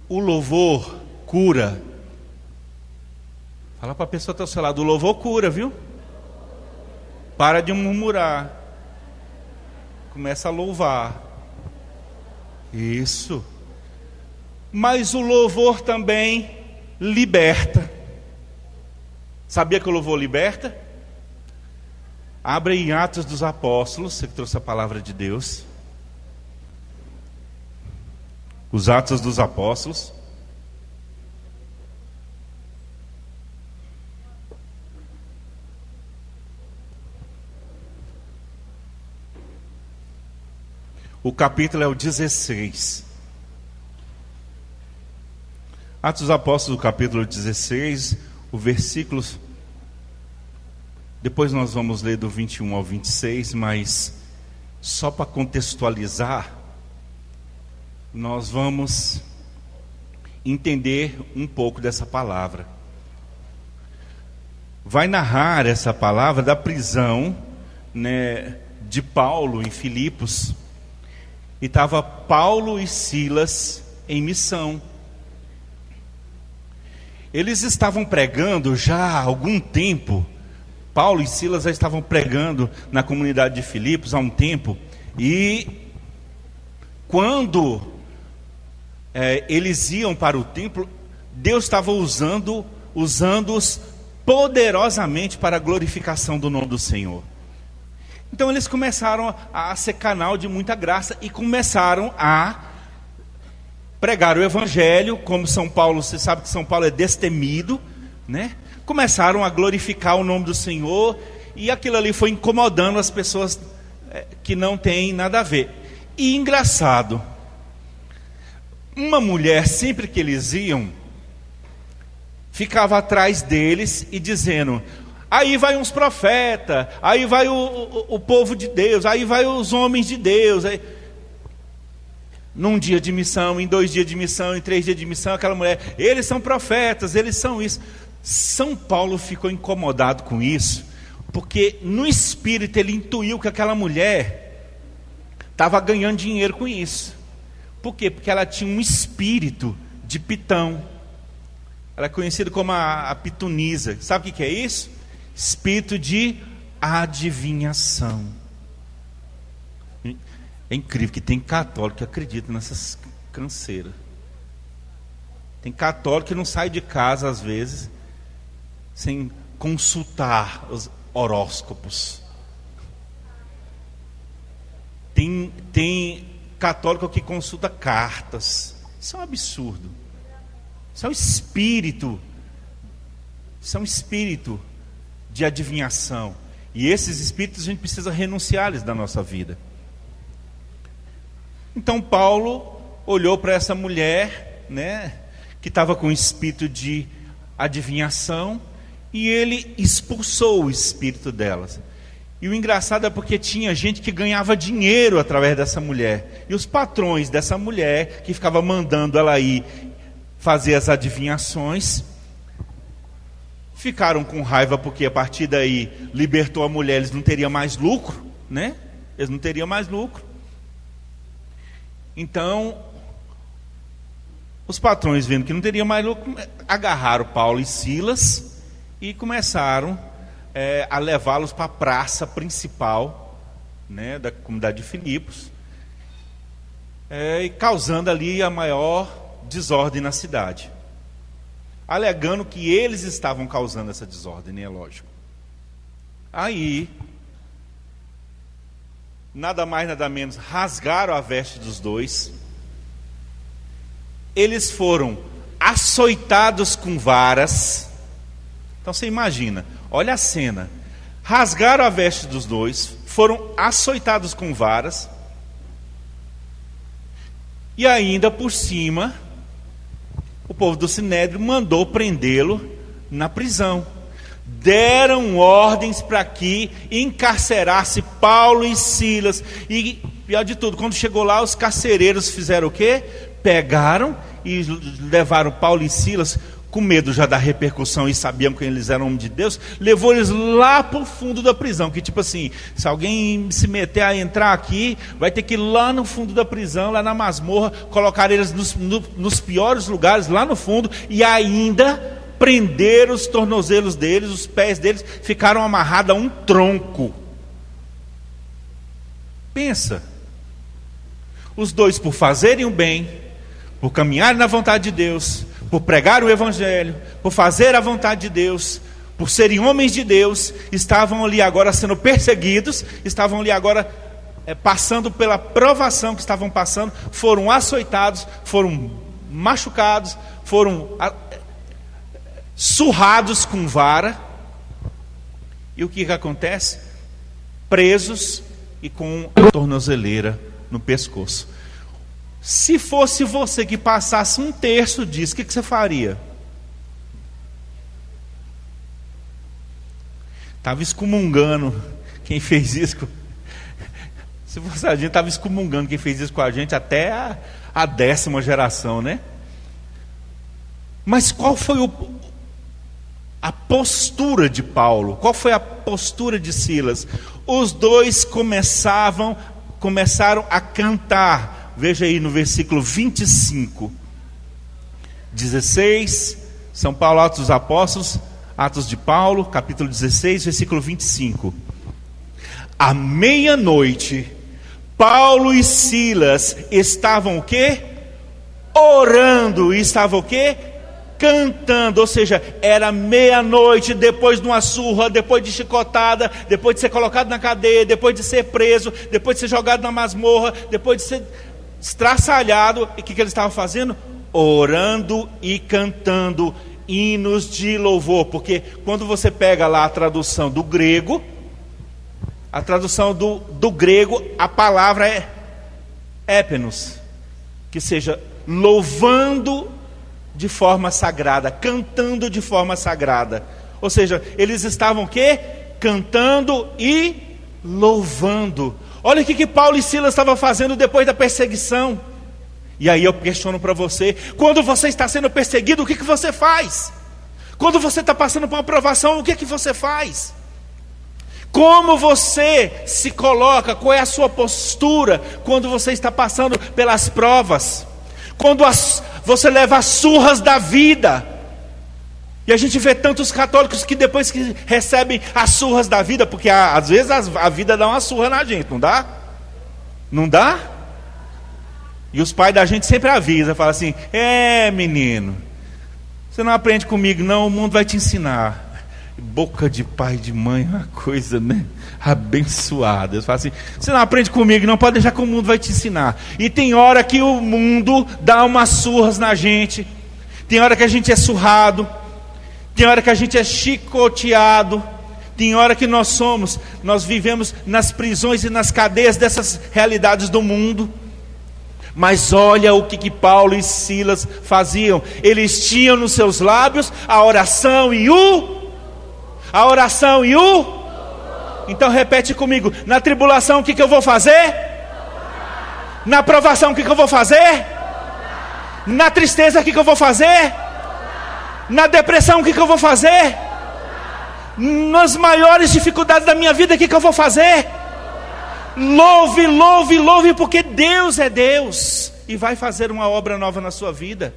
O louvor cura. Fala para a pessoa que está ao seu lado, o louvor cura, viu? Para de murmurar. Começa a louvar. Isso. Mas o louvor também liberta. Sabia que o louvor liberta? Abre em Atos dos Apóstolos, você que trouxe a palavra de Deus. Os Atos dos Apóstolos. O capítulo é o 16. Atos dos Apóstolos, capítulo 16, o versículo. Depois nós vamos ler do 21 ao 26, mas só para contextualizar, nós vamos entender um pouco dessa palavra. Vai narrar essa palavra da prisão, né, de Paulo em Filipos. E estava Paulo e Silas em missão. Eles estavam pregando já há algum tempo. Paulo e Silas já estavam pregando na comunidade de Filipos há um tempo. E quando eles iam para o templo, Deus estava usando-os poderosamente para a glorificação do nome do Senhor. Então eles começaram a ser canal de muita graça e começaram a pregar o evangelho, como São Paulo, você sabe que São Paulo é destemido, né? Começaram a glorificar o nome do Senhor, e aquilo ali foi incomodando as pessoas que não têm nada a ver. E engraçado, uma mulher, sempre que eles iam, ficava atrás deles e dizendo: aí vai uns profetas, aí vai o povo de Deus, aí vai os homens de Deus. Aí, num dia de missão, em 2 dias de missão, em 3 dias de missão, aquela mulher, eles são profetas, eles são isso. São Paulo ficou incomodado com isso, porque no espírito ele intuiu que aquela mulher estava ganhando dinheiro com isso. Por quê? Porque ela tinha um espírito de pitão. Ela é conhecida como a pitonisa. Sabe o que é isso? Espírito de adivinhação. É incrível que tem católico que acredita nessas canseiras. Tem católico que não sai de casa às vezes sem consultar os horóscopos. Tem católico que consulta cartas. Isso é um absurdo. Isso é um espírito. Isso é um espírito de adivinhação. E esses espíritos a gente precisa renunciá-los da nossa vida. Então Paulo olhou para essa mulher, né, que estava com espírito de adivinhação, e ele expulsou o espírito delas. E o engraçado é porque tinha gente que ganhava dinheiro através dessa mulher. E os patrões dessa mulher, que ficava mandando ela ir fazer as adivinhações, ficaram com raiva, porque a partir daí libertou a mulher, eles não teriam mais lucro, né? Eles não teriam mais lucro. Então, os patrões, vendo que não teriam mais lucro, agarraram Paulo e Silas e começaram a levá-los para a praça principal, né, da comunidade de Filipos, e causando ali a maior desordem na cidade, alegando que eles estavam causando essa desordem, é lógico. Aí, nada mais nada menos, rasgaram a veste dos dois. Eles foram açoitados com varas. Então você imagina, olha a cena. Rasgaram a veste dos dois, foram açoitados com varas, e ainda por cima o povo do Sinédrio mandou prendê-lo na prisão. Deram ordens para que encarcerasse Paulo e Silas. E pior de tudo, quando chegou lá, os carcereiros fizeram o quê? Pegaram e levaram Paulo e Silas, com medo já da repercussão, e sabiam que eles eram homens de Deus, levou eles lá para o fundo da prisão, que tipo assim, se alguém se meter a entrar aqui, vai ter que ir lá no fundo da prisão, lá na masmorra, colocar eles nos piores lugares, lá no fundo, e ainda prender os tornozelos deles, os pés deles ficaram amarrados a um tronco. Pensa, os dois, por fazerem o bem, por caminharem na vontade de Deus, por pregar o evangelho, por fazer a vontade de Deus, por serem homens de Deus, estavam ali agora sendo perseguidos, estavam ali agora passando pela provação que estavam passando, foram açoitados, foram machucados, foram surrados com vara. E o que acontece? Presos e com a tornozeleira no pescoço. Se fosse você que passasse um terço disso, o que você faria? Estava excomungando quem fez isso. Se fosse a gente, estava excomungando quem fez isso com a gente até a 10ª geração, né? Mas qual foi a postura de Paulo? Qual foi a postura de Silas? Os dois começaram a cantar. Veja aí no versículo 25, 16, São Paulo, Atos dos Apóstolos, Atos de Paulo, capítulo 16, versículo 25. À meia-noite, Paulo e Silas estavam o quê? Orando. E estavam o quê? Cantando. Ou seja, era meia-noite, depois de uma surra, depois de chicotada, depois de ser colocado na cadeia, depois de ser preso, depois de ser jogado na masmorra, depois de ser estraçalhado. E o que eles estavam fazendo? Orando e cantando hinos de louvor. Porque quando você pega lá a tradução do grego, a palavra é épenos, que seja louvando de forma sagrada, cantando de forma sagrada. Ou seja, eles estavam o quê? Cantando e louvando. Olha o que Paulo e Silas estavam fazendo depois da perseguição. E aí eu questiono para você: quando você está sendo perseguido, o que você faz? Quando você está passando por uma provação, o que você faz? Como você se coloca? Qual é a sua postura quando você está passando pelas provas? Quando você leva as surras da vida. E a gente vê tantos católicos que depois que recebem as surras da vida, porque às vezes a vida dá uma surra na gente, não dá? Não dá? E os pais da gente sempre avisam, falam assim: menino, você não aprende comigo não, o mundo vai te ensinar. Boca de pai e de mãe é uma coisa, né, abençoada. Eles falam assim: você não aprende comigo não, pode deixar que o mundo vai te ensinar. E tem hora que o mundo dá umas surras na gente. Tem hora que a gente é surrado. Tem hora que a gente é chicoteado. Tem hora que nós vivemos nas prisões e nas cadeias dessas realidades do mundo. Mas olha o que Paulo e Silas faziam. Eles tinham nos seus lábios a oração e Então repete comigo: na tribulação o que eu vou fazer? Na provação o que eu vou fazer? Na tristeza o que eu vou fazer? Na depressão o que eu vou fazer? Nas maiores dificuldades da minha vida o que eu vou fazer? Louve, louve, louve, porque Deus é Deus e vai fazer uma obra nova na sua vida.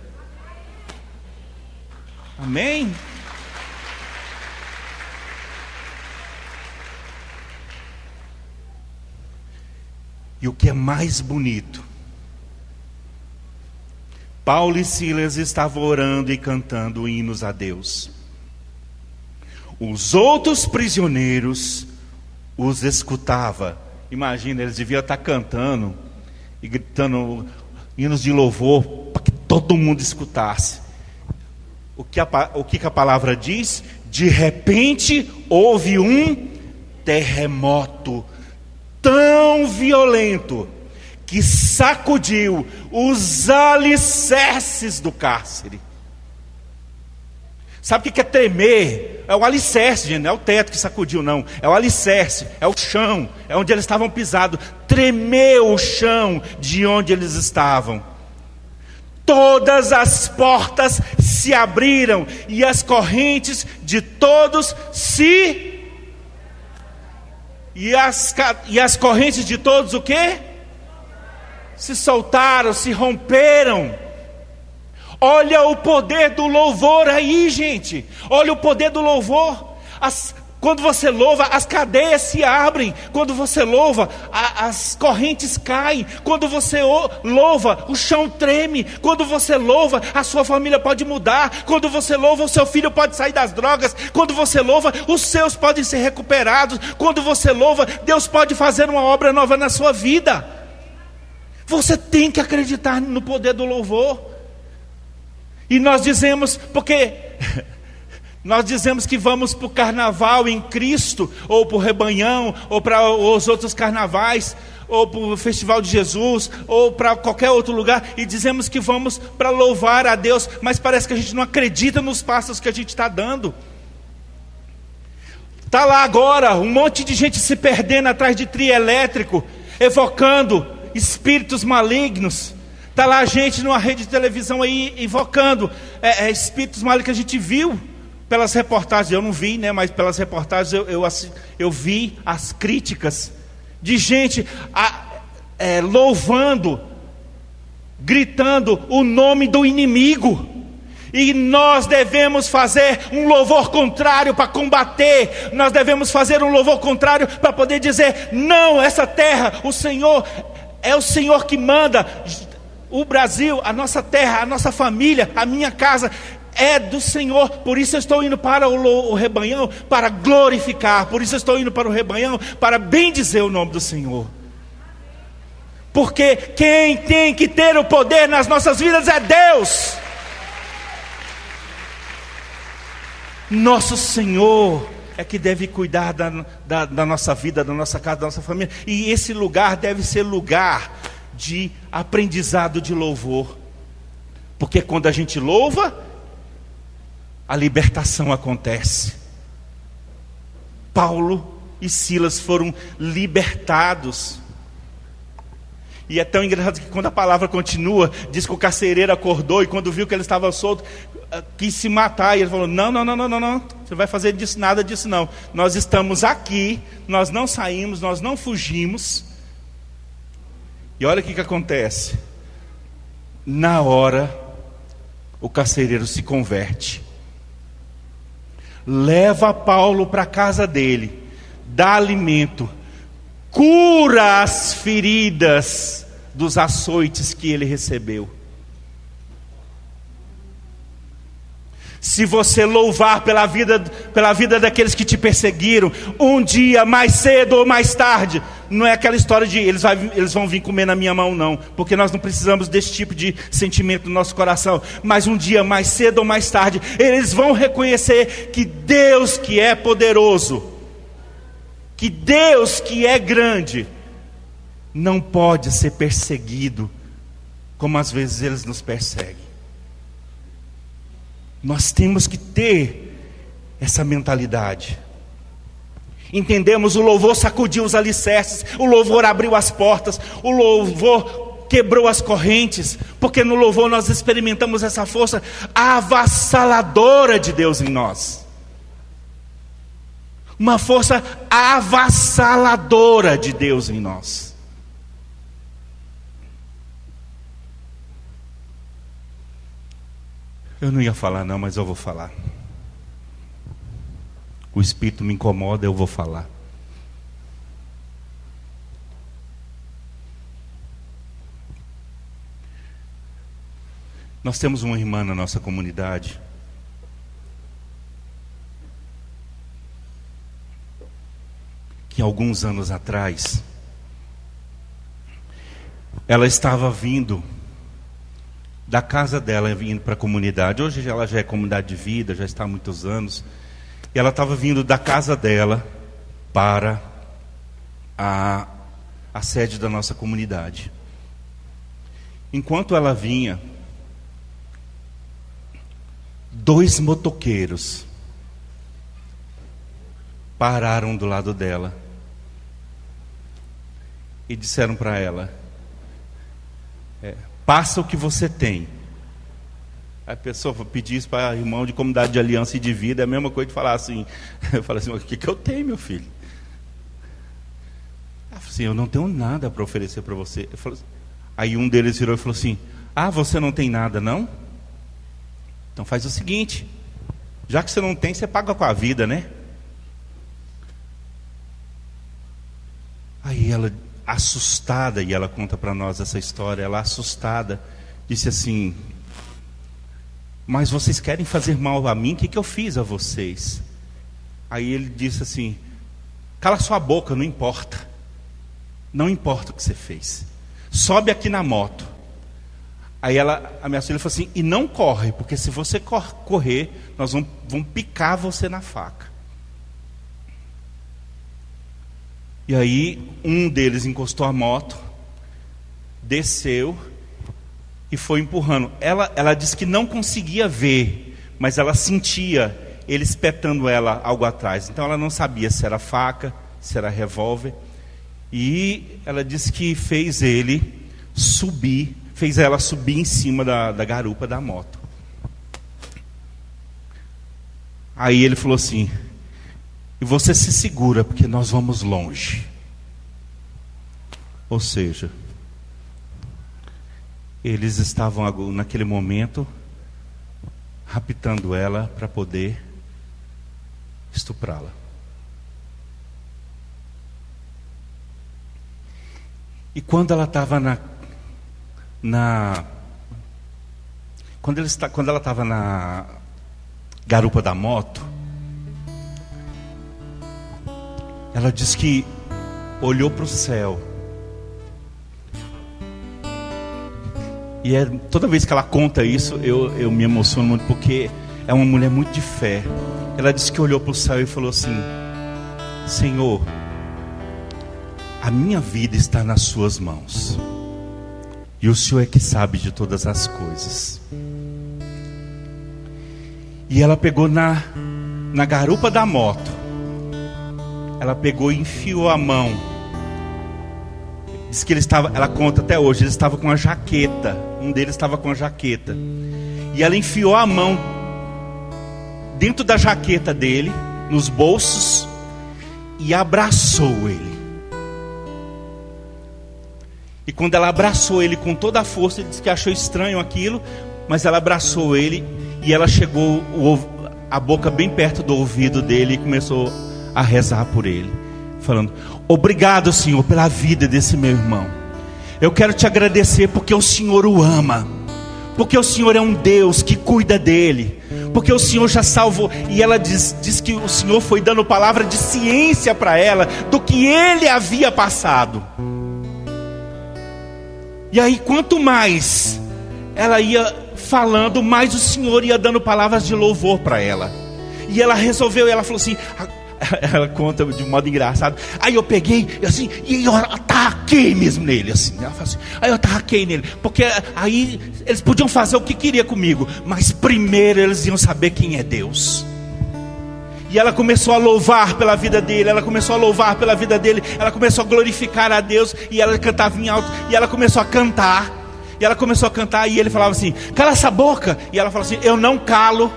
Amém? E o que é mais bonito, Paulo e Silas estavam orando e cantando hinos a Deus. Os outros prisioneiros os escutavam. Imagina, eles deviam estar cantando e gritando hinos de louvor para que todo mundo escutasse. O que a palavra diz? De repente houve um terremoto tão violento que sacudiu os alicerces do cárcere. Sabe o que é tremer? É o alicerce, gente, não é o teto que sacudiu, não. É o alicerce, é o chão, é onde eles estavam pisados. Tremeu o chão de onde eles estavam. Todas as portas se abriram e as correntes de todos E as correntes de todos o quê? Se soltaram, se romperam. Olha o poder do louvor aí, gente. Olha o poder do louvor. Quando você louva, as cadeias se abrem. Quando você louva, as correntes caem. Quando você louva, o chão treme. Quando você louva, a sua família pode mudar. Quando você louva, o seu filho pode sair das drogas. Quando você louva, os seus podem ser recuperados. Quando você louva, Deus pode fazer uma obra nova na sua vida. Você tem que acreditar no poder do louvor. E nós dizemos, porque nós dizemos que vamos para o carnaval em Cristo, ou para o Rebanhão, ou para os outros carnavais, ou para o Festival de Jesus, ou para qualquer outro lugar, e dizemos que vamos para louvar a Deus, mas parece que a gente não acredita nos passos que a gente está dando. Está lá agora um monte de gente se perdendo atrás de trio elétrico, evocando espíritos malignos. Está lá a gente numa rede de televisão aí, invocando espíritos malignos que a gente viu pelas reportagens. Eu não vi, né, mas pelas reportagens eu vi as críticas de gente louvando, gritando o nome do inimigo. E nós devemos fazer um louvor contrário para combater. Nós devemos fazer um louvor contrário para poder dizer: não, essa terra, o Senhor, é o Senhor que manda. O Brasil, a nossa terra, a nossa família, a minha casa é do Senhor. Por isso eu estou indo para o rebanhão para glorificar. Por isso eu estou indo para o rebanhão para bendizer o nome do Senhor. Porque quem tem que ter o poder nas nossas vidas é Deus. Nosso Senhor é que deve cuidar da nossa vida, da nossa casa, da nossa família. E esse lugar deve ser lugar de aprendizado de louvor. Porque quando a gente louva, a libertação acontece. Paulo e Silas foram libertados. E é tão engraçado que quando a palavra continua, diz que o carcereiro acordou e quando viu que ele estava solto, quis se matar. E ele falou: não, você vai fazer nada disso não. Nós estamos aqui, nós não saímos, nós não fugimos. E olha o que acontece. Na hora, o carcereiro se converte. Leva Paulo para a casa dele, dá alimento, cura as feridas dos açoites que ele recebeu. Se você louvar pela vida daqueles que te perseguiram, um dia mais cedo ou mais tarde, não é aquela história de eles vão vir comer na minha mão, não, porque nós não precisamos desse tipo de sentimento no nosso coração. Mas um dia mais cedo ou mais tarde, eles vão reconhecer que Deus que é poderoso, que Deus que é grande, não pode ser perseguido como às vezes eles nos perseguem. Nós temos que ter essa mentalidade. Entendemos, o louvor sacudiu os alicerces, o louvor abriu as portas, o louvor quebrou as correntes, porque no louvor nós experimentamos essa força avassaladora de Deus em nós. Uma força avassaladora de Deus em nós. Eu não ia falar não, mas eu vou falar. O Espírito me incomoda, eu vou falar. Nós temos uma irmã na nossa comunidade que alguns anos atrás ela estava vindo da casa dela, vindo para a comunidade. Hoje ela já é comunidade de vida, já está há muitos anos. E ela estava vindo da casa dela para a sede da nossa comunidade. Enquanto ela vinha, 2 motoqueiros pararam do lado dela e disseram para ela: passa o que você tem. A pessoa pedir isso para irmão de comunidade de aliança e de vida é a mesma coisa de falar assim. Eu falei assim: o que eu tenho, meu filho? Ela falou assim: eu não tenho nada para oferecer para você. Eu falei, aí um deles virou e falou assim: ah, você não tem nada não? Então faz o seguinte, já que você não tem, você paga com a vida, né? Aí ela, assustada, e ela conta para nós essa história, ela assustada, disse assim: mas vocês querem fazer mal a mim? O que eu fiz a vocês? Aí ele disse assim: cala sua boca, não importa. Não importa o que você fez. Sobe aqui na moto. Aí ela ameaçou, ele falou assim: e não corre, porque se você correr, nós vamos picar você na faca. E aí um deles encostou a moto, desceu e foi empurrando. Ela disse que não conseguia ver, mas ela sentia ele espetando ela algo atrás. Então ela não sabia se era faca, se era revólver. E ela disse que fez ela subir em cima da garupa da moto. Aí ele falou assim: e você se segura, porque nós vamos longe. Ou seja, eles estavam naquele momento raptando ela para poder estuprá-la. E quando ela estava quando ela estava na garupa da moto, ela disse que olhou para o céu. E toda vez que ela conta isso, eu me emociono muito, porque é uma mulher muito de fé. Ela disse que olhou para o céu e falou assim: Senhor, a minha vida está nas suas mãos, e o Senhor é que sabe de todas as coisas. E ela pegou na garupa da moto, ela pegou e enfiou a mão. Diz que ela conta até hoje, ele estava com uma jaqueta, um deles estava com uma jaqueta, e ela enfiou a mão dentro da jaqueta dele, nos bolsos, e abraçou ele. E quando ela abraçou ele com toda a força, ele disse que achou estranho aquilo, mas ela abraçou ele, e ela chegou a boca bem perto do ouvido dele e começou a rezar por ele, falando: obrigado, Senhor, pela vida desse meu irmão. Eu quero te agradecer porque o Senhor o ama, porque o Senhor é um Deus que cuida dele, porque o Senhor já salvou. E ela diz que o Senhor foi dando palavra de ciência para ela do que ele havia passado. E aí, quanto mais ela ia falando, mais o Senhor ia dando palavras de louvor para ela. E ela resolveu, ela falou assim, ela conta de um modo engraçado: aí eu peguei assim, e eu ataquei mesmo nele, assim. Ela fala assim: aí eu ataquei nele, porque aí eles podiam fazer o que queria comigo, mas primeiro eles iam saber quem é Deus. E ela começou a louvar pela vida dele, ela começou a louvar pela vida dele, ela começou a glorificar a Deus, e ela cantava em alto, e ela começou a cantar, e ele falava assim: cala essa boca. E ela falava assim: eu não calo,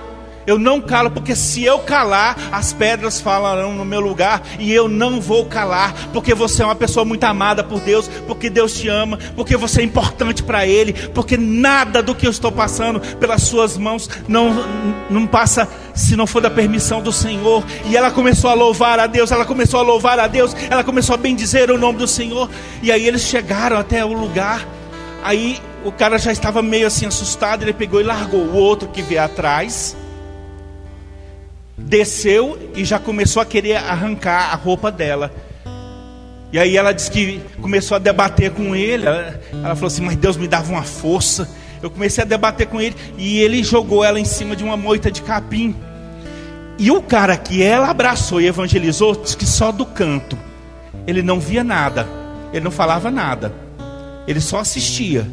porque se eu calar, as pedras falarão no meu lugar, e eu não vou calar, porque você é uma pessoa muito amada por Deus, porque Deus te ama, porque você é importante para Ele, porque nada do que eu estou passando pelas suas mãos não passa se não for da permissão do Senhor. E ela começou a louvar a Deus, ela começou a bendizer o nome do Senhor. E aí eles chegaram até o lugar, aí o cara já estava meio assim assustado, ele pegou e largou o outro que veio atrás, desceu e já começou a querer arrancar a roupa dela. E aí ela disse que começou a debater com ele. Ela falou assim: mas Deus me dava uma força. Eu comecei a debater com ele, e ele jogou ela em cima de uma moita de capim. E o cara que ela abraçou e evangelizou disse que só do canto ele não via nada, ele não falava nada, ele só assistia.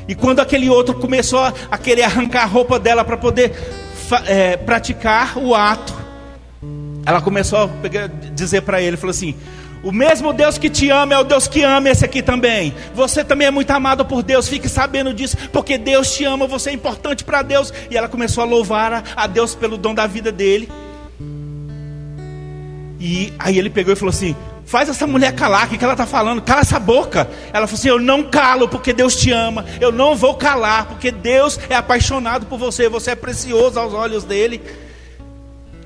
E quando aquele outro começou a querer arrancar a roupa dela para poder praticar o ato, ela começou a dizer para ele, falou assim: o mesmo Deus que te ama é o Deus que ama esse aqui também. Você também é muito amado por Deus, fique sabendo disso, porque Deus te ama, você é importante para Deus. E ela começou a louvar a Deus pelo dom da vida dele. E aí ele pegou e falou assim: faz essa mulher calar, o que ela está falando? Cala essa boca. Ela falou assim: eu não calo porque Deus te ama, eu não vou calar porque Deus é apaixonado por você, você é precioso aos olhos dele.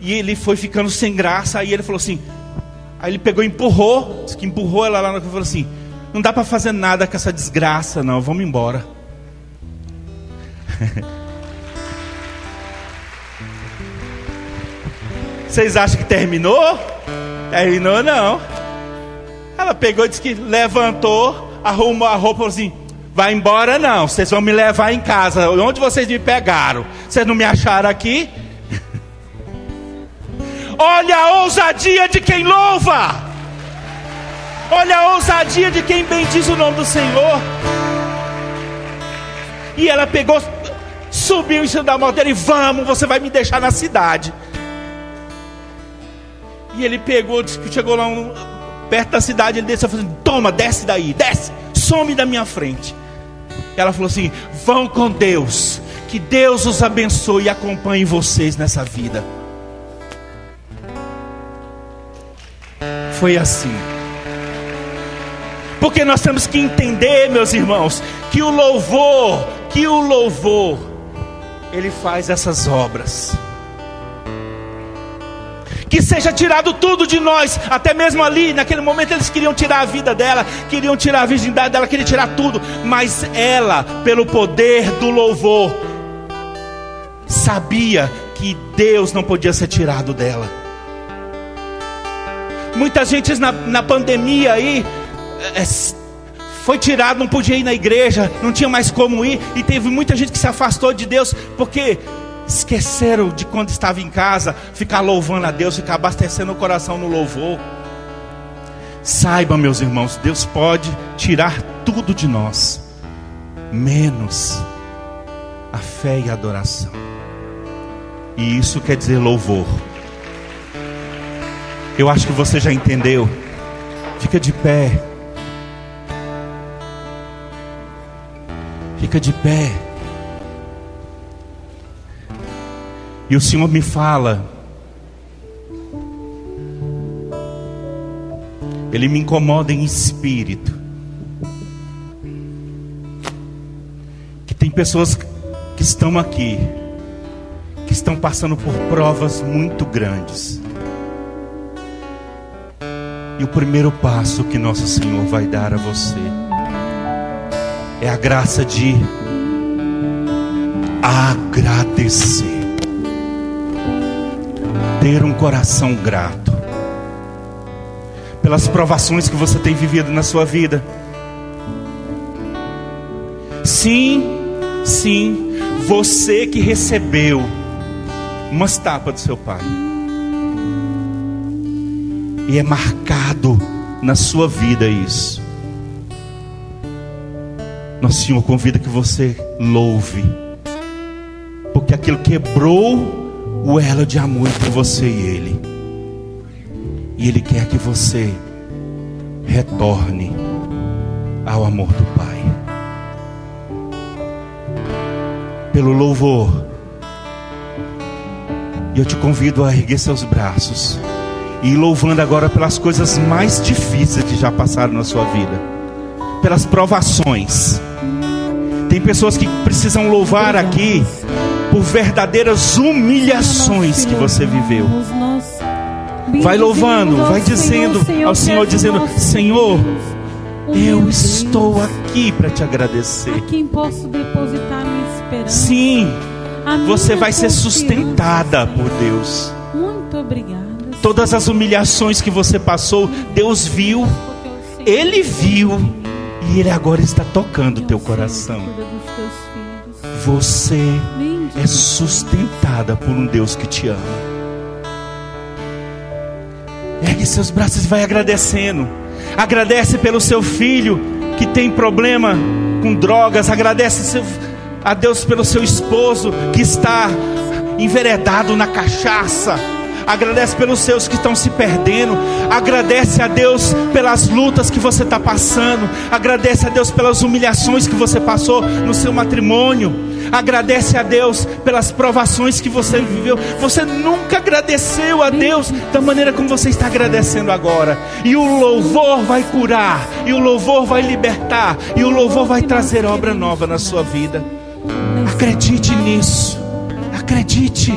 E ele foi ficando sem graça. Aí ele falou assim, aí ele pegou e empurrou, disse que empurrou ela lá, e falou assim: não dá para fazer nada com essa desgraça não, vamos embora. Vocês acham que terminou? Terminou não. Ela pegou e disse que levantou, arrumou a roupa e falou assim: vai embora não, vocês vão me levar em casa. Onde vocês me pegaram? Vocês não me acharam aqui? Olha a ousadia de quem louva. Olha a ousadia de quem bendiz o nome do Senhor. E ela pegou, subiu em cima da moto dele: vamos, você vai me deixar na cidade. E ele pegou, chegou lá perto da cidade, ele desceu falando: toma, desce daí, desce, some da minha frente. Ela falou assim: vão com Deus, que Deus os abençoe e acompanhe vocês nessa vida. Foi assim. Porque nós temos que entender, meus irmãos, que o louvor, ele faz essas obras. Que seja tirado tudo de nós. Até mesmo ali, naquele momento, eles queriam tirar a vida dela, queriam tirar a virgindade dela, queriam tirar tudo. Mas ela, pelo poder do louvor, sabia que Deus não podia ser tirado dela. Muita gente na pandemia aí foi tirado, não podia ir na igreja, não tinha mais como ir. E teve muita gente que se afastou de Deus, porque esqueceram de quando estava em casa, ficar louvando a Deus, ficar abastecendo o coração no louvor. Saiba, meus irmãos, Deus pode tirar tudo de nós, menos a fé e a adoração. E isso quer dizer louvor. Eu acho que você já entendeu. Fica de pé. Fica de pé. E o Senhor me fala, Ele me incomoda em espírito, que tem pessoas que estão aqui, que estão passando por provas muito grandes. E o primeiro passo que nosso Senhor vai dar a você é a graça de agradecer. Ter um coração grato pelas provações que você tem vivido na sua vida. Sim, você que recebeu umas tapas do seu pai, e é marcado na sua vida isso. Nosso Senhor convida que você louve, porque aquilo quebrou o elo de amor entre você e Ele. E Ele quer que você retorne ao amor do Pai. Pelo louvor. E eu te convido a erguer seus braços e ir louvando agora pelas coisas mais difíceis que já passaram na sua vida, pelas provações. Tem pessoas que precisam louvar aqui por verdadeiras humilhações que você viveu. Vai louvando, vai dizendo ao Senhor, dizendo: Senhor, eu estou aqui para te agradecer. A quem posso depositar minha esperança? Sim, você vai ser sustentada por Deus. Muito obrigada. Todas as humilhações que você passou, Deus viu, Ele viu, e Ele agora está tocando o teu coração. Você é sustentada por um Deus que te ama. Ergue seus braços e vai agradecendo. Agradece pelo seu filho que tem problema com drogas. Agradece a Deus pelo seu esposo que está enveredado na cachaça. Agradece pelos seus que estão se perdendo. Agradece a Deus pelas lutas que você está passando. Agradece a Deus pelas humilhações que você passou no seu matrimônio. Agradece a Deus pelas provações que você viveu. Você nunca agradeceu a Deus da maneira como você está agradecendo agora. E o louvor vai curar, e o louvor vai libertar, e o louvor vai trazer obra nova na sua vida. Acredite nisso. Acredite.